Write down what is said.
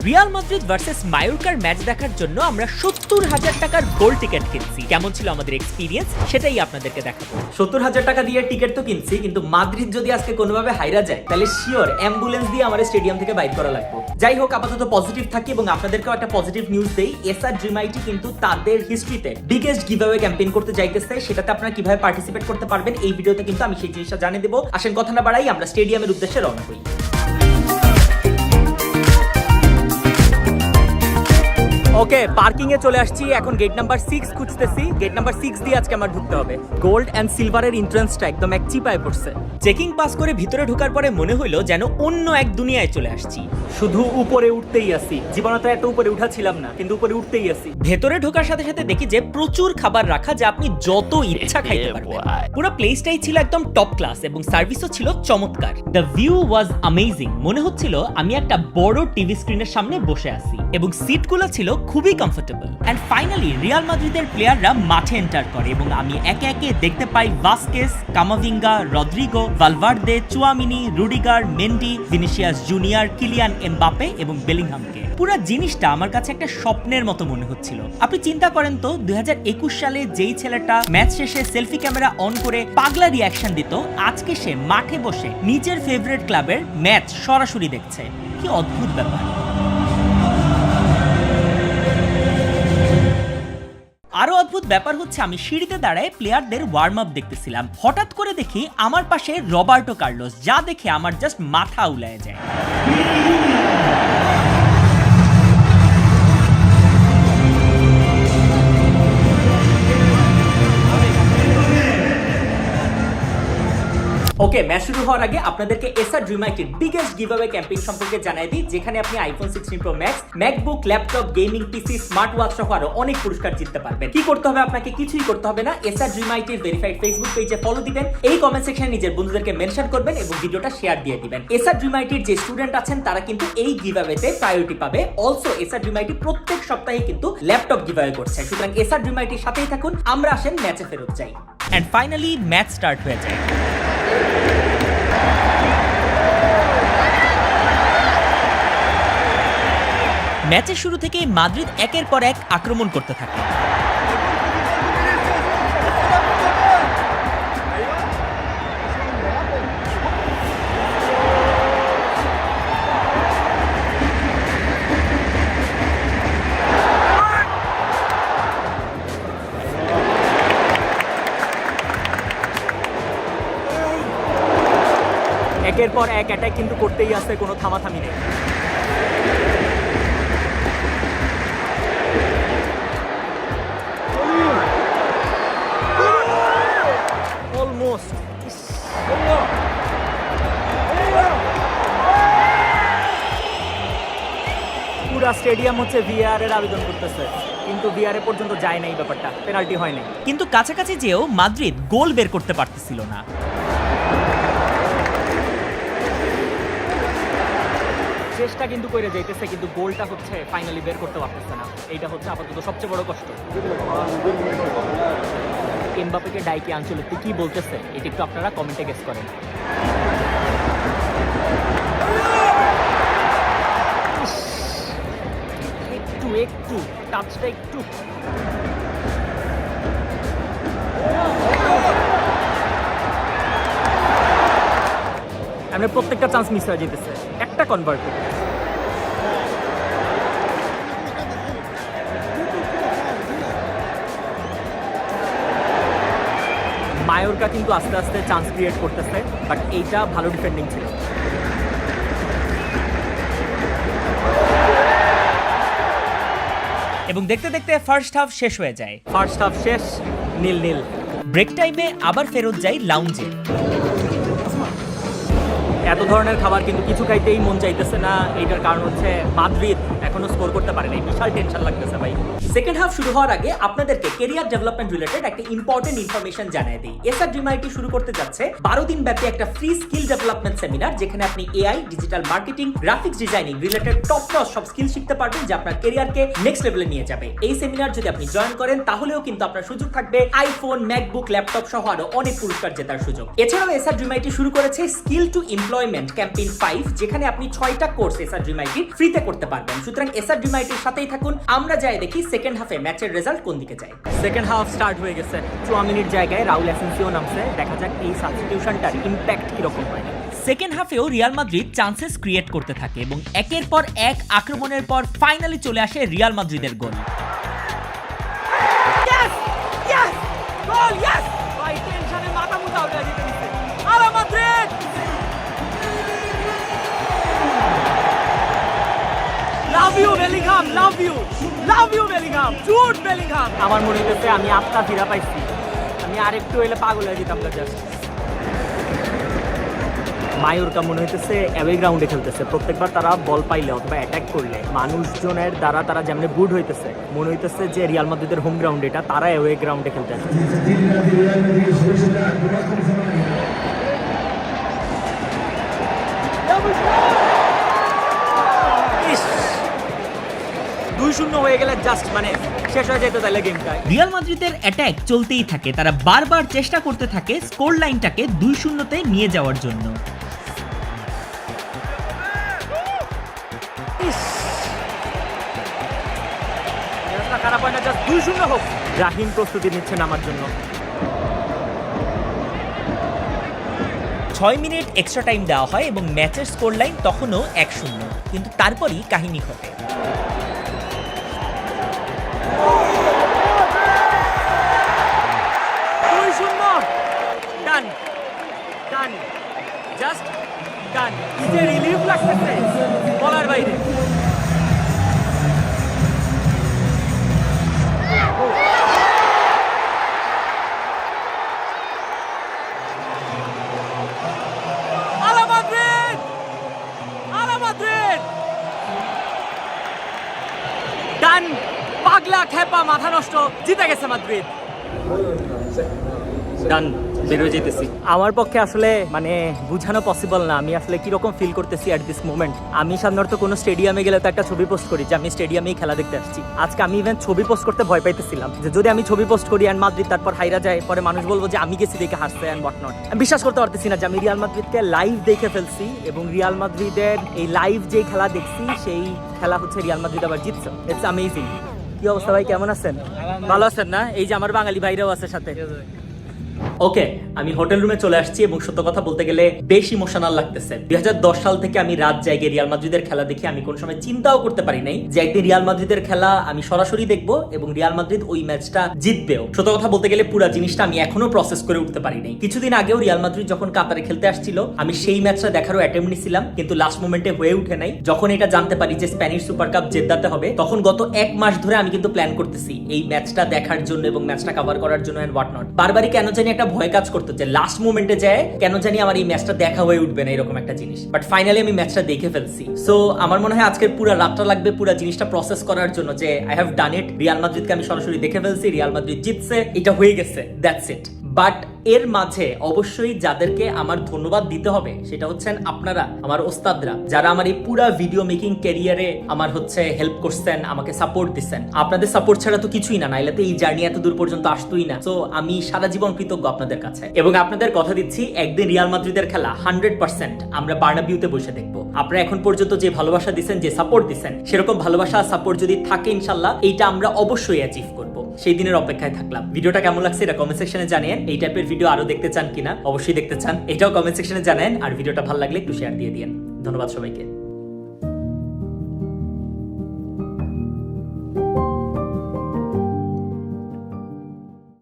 Real Madrid versus মায়োরকার match দেখার জন্য আমরা ৭০,০০০ টাকার গোল টিকিট কিনছি। কেমন ছিল আমাদের এক্সপিরিয়েন্স সেটাই আপনাদেরকে দেখাবো। ৭০,০০০ টাকা দিয়ে টিকিট তো কিনছি, কিন্তু মাদ্রিদ যদি আজকে কোনোভাবে হাইরা যায় তাহলে শিওর অ্যাম্বুলেন্স দিয়ে আমার স্টেডিয়াম থেকে বাইর করা লাগবে। যাই হোক, আপাতত পজিটিভ থাকি এবং আপনাদেরকেও একটা পজিটিভ নিউজ দেই। এসআর ড্রিম আইটি কিন্তু তাদের হিস্ট্রিতে বিগেস্ট গিভঅ্যাওয়ে ক্যাম্পেইন করতে যাইতেছে। সেটাতে আপনারা কিভাবে পার্টিসিপেট করতে পারবেন এই ভিডিওতে কিন্তু আমি সেই জিনিসটা জানিয়ে দেবো। আসেন কথা না বাড়াই, আমরা স্টেডিয়ামের উদ্দেশ্যে রওনা হই। ওকে, পার্কিং এ চলে আসছি। এখন গেট নাম্বার 6 খুঁজতেছি। গেট নাম্বার 6 দিয়ে আজকে আমার ঢুকতে হবে। গোল্ড এন্ড সিলভারের এন্ট্রান্সটা একদম এক চিপায় পড়ছে। চেকিং পাস করে ভিতরে ঢোকার পরে মনে হইলো যেন অন্য এক দুনিয়ায় চলে আসছি। শুধু উপরে উঠতেই আসি। জীবনে তো এত উপরে উঠাছিলাম না, কিন্তু উপরে উঠতেই আসি। ভেতরে ঢোকার সাথে সাথে দেখি যে প্রচুর খাবার রাখা, যা আপনি যত ইচ্ছা খাইতে পারবেন। পুরো প্লেসটাই ছিল একদম টপ ক্লাস এবং সার্ভিসও ছিল চমৎকার। The view was amazing. মনে হচ্ছিল আমি একটা বড় টিভি স্ক্রিনের সামনে বসে আছি এবং সিটগুলো ছিল খুবই কমফোর্টেবল। এন্ড ফাইনালি রিয়াল মাদ্রিদের প্লেয়াররা মাঠে এন্টার করে এবং আমি একে একে দেখতে পাই Vazquez, Camavinga, Rodrygo, Valverde, Tchouameni, Rudiger, Mendy, Vinicius Junior, Kylian Mbappe এবং বেলিংহামকে। পুরো জিনিসটা আমার কাছে একটা স্বপ্নের মতো মনে হচ্ছিল। আপনি চিন্তা করেন তো, 2021 সালে যেই ছেলেটা ম্যাচ শেষে সেলফি ক্যামেরা অন করে পাগলা রিয়াকশন দিত, আজকে সে মাঠে বসে নিজের ফেভারিট ক্লাবের ম্যাচ সরাসরি দেখছে। কি অদ্ভুত ব্যাপার। আরো অদ্ভুত ব্যাপার হচ্ছে, আমি সিঁড়িতে দাঁড়ায় প্লেয়ারদের ওয়ার্ম আপ দেখতেছিলাম। হঠাৎ করে দেখি আমার পাশে রবার্টো কার্লোস, যা দেখে আমার জাস্ট মাথা উলায় যায়। ওকে, ম্যাচ শুরু হওয়ার আগে আপনাদেরকে এসআর ড্রিম আইটির বিগেস্ট গিভঅ্যাওয়ে ক্যাম্পেইন সম্পর্কে জানাই দিই, যেখানে আপনি iPhone 16 Pro Max, MacBook, laptop, gaming PC, smart watch সহ আরো অনেক পুরস্কার জিততে পারবেন। কি করতে হবে? আপনাকে কিছুই করতে হবে না। এসআর ড্রিম আইটির ভেরিফাইড ফেসবুক পেজে ফলো দিবেন, এই কমেন্ট সেকশনে নিজের বন্ধুদেরকে মেনশন করবেন এবং ভিডিওটা শেয়ার দিয়ে দিবেন। এসআর ড্রিম আইটির যে স্টুডেন্ট আছেন তারা কিন্তু এই গিভঅ্যাওয়েতে প্রায়োরিটি পাবে। অলসো এসআর ড্রিম আইটি প্রত্যেক সপ্তাহে কিন্তু ল্যাপটপ গিভঅ্যাওয়ে করছে। সুতরাং এসআর ড্রিম আইটির সাথেই থাকুন। আমরা আসেন ম্যাচে ফেরত যাই। এন্ড ফাইনালি ম্যাচ স্টার্ট হয়ে যায়। ম্যাচের শুরু থেকেই মাদ্রিদ একের পর এক আক্রমণ করতে থাকে। একের পর এক অ্যাটাক কিন্তু করতেই আছে, কোনো থামাথামি নেই। অলমোস্ট পুরা স্টেডিয়াম হচ্ছে ভিআর এর আবেদন করতেছে, কিন্তু ভিআর এ পর্যন্ত যায় নাই, ব্যাপারটা পেনাল্টি হয় নাই। কিন্তু কাছাকাছি যেও মাদ্রিদ গোল বের করতে পারতেছিল না। চেষ্টা কিন্তু করে যাইতেছে, কিন্তু গোলটা হচ্ছে ফাইনালি বের করতে পারতেছে না। এইটা হচ্ছে আপাতত সবচেয়ে বড় কষ্ট। এমবাপেকে ডাইকে আঞ্চলিক কি বলতেছে এটা একটু আপনারা কমেন্টে গেস করেন। একটু একটু টাচটা একটু। আমরা প্রত্যেকটা চান্স মিস হয়ে যেতেছে, একটা কনভার্ট। মায়োরকা কিন্তু আস্তে আস্তে চান্স ক্রিয়েট করতেছে, বাট এইটা ভালো ডিফেন্ডিং ছিল। এবং দেখতে দেখতে ফার্স্ট হাফ শেষ হয়ে যায়। ফার্স্ট হাফ শেষ, 0-0। ব্রেক টাইমে আবার ফেরত যাই লাউঞ্জে। এত ধরনের খাবার কিন্তু কিছু খাইতেই মন চাইতেছে না। এইটার কারণ হচ্ছে মাদ্রিদ এখনো স্কোর করতে পারে নাই, বিশাল টেনশন লাগতেছে ভাই। সেকেন্ড হাফ শুরু হওয়ার আগে আপনাদেরকে ক্যারিয়ার ডেভেলপমেন্ট রিলেটেড একটা ইম্পর্টেন্ট ইনফরমেশন জানিয়ে দিই। এসআর ড্রিম আইটি শুরু করতে যাচ্ছে 12 দিন ব্যাপী একটা ফ্রি স্কিল ডেভেলপমেন্ট সেমিনার, যেখানে আপনি AI, digital marketing, graphics designing related top notch সব স্কিল শিখতে পারবেন, যা আপনার ক্যারিয়ারকে নেক্সট লেভেলে নিয়ে যাবে। এই সেমিনার যদি আপনি জয়েন করেন তাহলেও কিন্তু আপনার সুযোগ থাকবে আইফোন, ম্যাকবুক, ল্যাপটপ সহ আরো অনেক পুরস্কার জেতার সুযোগ। এছাড়াও এসআর ড্রিম আইটি শুরু করেছে স্কিল টু এমপ্লয়মেন্ট ক্যাম্পেইন 5, যেখানে আপনি 6টা কোর্স এসআর ড্রিম আইটি ফ্রিতে করতে পারবেন। সুতরাং এসআর ড্রিম আইটির সাথেই থাকুন। আমরা যাই দেখি সেকেন্ড হাফে ম্যাচের রেজাল্ট কোন দিকে যায়। সেকেন্ড হাফ স্টার্ট হয়ে গেছে, 4 মিনিট জায়গায় রাউল অ্যাসেন্সিও নামছে। দেখা যাক এই সাবস্টিটিউশনটার ইম্প্যাক্ট কিরকম হয়। সেকেন্ড হাফেও রিয়াল মাদ্রিদ চান্সেস ক্রিয়েট করতে থাকে এবং একের পর এক আক্রমণের পর ফাইনালি চলে আসে রিয়াল মাদ্রিদের গোল। আমার মনে হইতেছে আমি আত্মা ফিরা পাইছি, আমি আরেকটু এলে পাগল হয়ে যেতাম। জাস্ট মায়োরকা মনে হইতেছে অ্যাওয়ে গ্রাউন্ডে খেলতেছে। প্রত্যেকবার তারা বল পাইলে অথবা অ্যাটাক করলে মানুষজনের দ্বারা তারা যেমন বুট হইতেছে, মনে হইতেছে যে রিয়াল মাদ্রিদের হোম গ্রাউন্ড এটা, তারা অ্যাওয়ে গ্রাউন্ডে খেলতে আসছে। 2-0 হয়ে গেলে জাস্ট মানে শেষ হয়ে যেত তাহলে গেমটা। রিয়াল মাদ্রিদের অ্যাটাক চলতেই থাকে, তারা বারবার চেষ্টা করতে থাকে স্কোর লাইনটাকে 2-0-তে নিয়ে যাওয়ার জন্য। খারাপ হয় না, জাস্ট 2-0 হোক। রাহিম প্রস্তুতি নিচ্ছেন আমার জন্য। 6 মিনিট এক্সট্রা টাইম দেওয়া হয় এবং ম্যাচের স্কোর লাইন তখনও 1-0, কিন্তু তারপরই কাহিনী ঘটে। জাস্ট ডান। কি যে রিলিফ লাগতেছে বলার বাইরে। ডান, পাগলা খেপা মাথা নষ্ট, জিতে গেছে মাদ্রিদ। ডান, বেরোয় যেতেছি। আমার পক্ষে আসলে মানে বোঝানো পসিবল না আমি আসলে কিরকম ফিল করতেছি অ্যাট দিস মোমেন্ট। আমি সাধারণত কোনো স্টেডিয়ামে গেলে তো একটা ছবি পোস্ট করি যে আমি স্টেডিয়ামেই খেলা দেখতে আসছি। আজকে আমি ইভেন ছবি পোস্ট করতে ভয় পাইতেছিলাম যে যদি আমি ছবি পোস্ট করি অ্যান্ড মাদ্রিদ তারপর হাইরা যায়, পরে মানুষ বলবো যে আমি গেছি দেখে হাসছে অ্যান্ড হোয়াট নট। আমি বিশ্বাস করতে পারতেছি না যে আমি রিয়াল মাদ্রিদকে লাইভ দেখে ফেলছি এবং রিয়াল মাদ্রিদের এই লাইভ যে খেলা দেখছি সেই খেলা হচ্ছে রিয়াল মাদ্রিদ আবার জিতছে। It's amazing. কি অবস্থা ভাই, কেমন আছেন? ভালো আছেন না? এই যে আমার বাঙালি ভাইরাও আছে সাথে। ওকে, আমি হোটেল রুমে চলে আসছি এবং সত্য কথা বলতে গেলে বেশ ইমোশনাল লাগতেছে। 2010 সাল থেকে আমি রাত জায়গায় রিয়াল মাদ্রিদের খেলা দেখি। আমি কোন সময় চিন্তাও করতে পারি নাই যে একদিন রিয়াল মাদ্রিদের খেলা আমি সরাসরি দেখবো এবং রিয়াল মাদ্রিদ ওই ম্যাচটা জিতবেও। সত্য কথা বলতে গেলে পুরো জিনিসটা আমি এখনো প্রসেস করে উঠতে পারি নাই। কিছুদিন আগেও রিয়াল মাদ্রিদ যখন কাতারে খেলতে আসছিল, আমি সেই ম্যাচটা দেখারও অ্যাটেম্প নিছিলাম, কিন্তু লাস্ট মোমেন্টে হয়ে উঠে নাই। যখন এটা জানতে পারি যে স্প্যানিশ সুপার কাপ জেতাতে হবে, তখন গত 1 মাস ধরে আমি কিন্তু প্ল্যান করতেছি এই ম্যাচটা দেখার জন্য এবং ম্যাচটা কভার করার জন্য এন্ড হোয়াট নট। বারবারই কেন জানি একটা ভয় কাজ করতো যে লাস্ট মোমেন্টে যায় কেন জানি আমার এই ম্যাচটা দেখা হয়ে উঠবে না, এরকম একটা জিনিস। বাট ফাইনালি আমি ম্যাচটা দেখে ফেলছি। সো আমার মনে হয় আজকের পুরো রাতটা লাগবে পুরো জিনিসটা প্রসেস করার জন্য যে I have done it. Real মাদ্রিদকে আমি সরাসরি দেখে ফেলছি, রিয়াল মাদ্রিদ জিতছে, এটা হয়ে গেছে, দ্যাটস ইট। বাট এর মাঝে অবশ্যই যাদেরকে আমার ধন্যবাদ দিতে হবে সেটা হচ্ছেন আপনারা, আমার ওস্তাদরা, যারা আমার এই পুরো ভিডিও মেকিং ক্যারিয়ারে আমার হচ্ছে হেল্প করছেন, আমাকে সাপোর্ট দিচ্ছেন। আপনাদের সাপোর্ট ছাড়া তো কিছুই না, নাইলে তো এই জার্নি এত দূর পর্যন্ত আসতোই না। তো আমি সারা জীবন কৃতজ্ঞ আপনাদের কাছে এবং আপনাদের কথা দিচ্ছি একদিন রিয়াল মাদ্রিদের খেলা 100% আমরা বার্নাবিউতে বসে দেখবো। আপনারা এখন পর্যন্ত যে ভালোবাসা দিচ্ছেন, যে সাপোর্ট দিচ্ছেন, সেরকম ভালোবাসা সাপোর্ট যদি থাকে ইনশাল্লাহ এইটা আমরা অবশ্যই অ্যাচিভ করবো। সেই দিনের অপেক্ষায় থাকলাম। ভিডিওটা কেমন লাগছে এটা কমেন্ট সেকশনে জানেন। এই টাইপের ভিডিও আরো দেখতে চান কিনা, অবশ্যই দেখতে চান, এটাও কমেন্ট সেকশনে জানেন। আর ভিডিওটা ভালো লাগলে একটু শেয়ার দিয়ে দিন। ধন্যবাদ সবাইকে।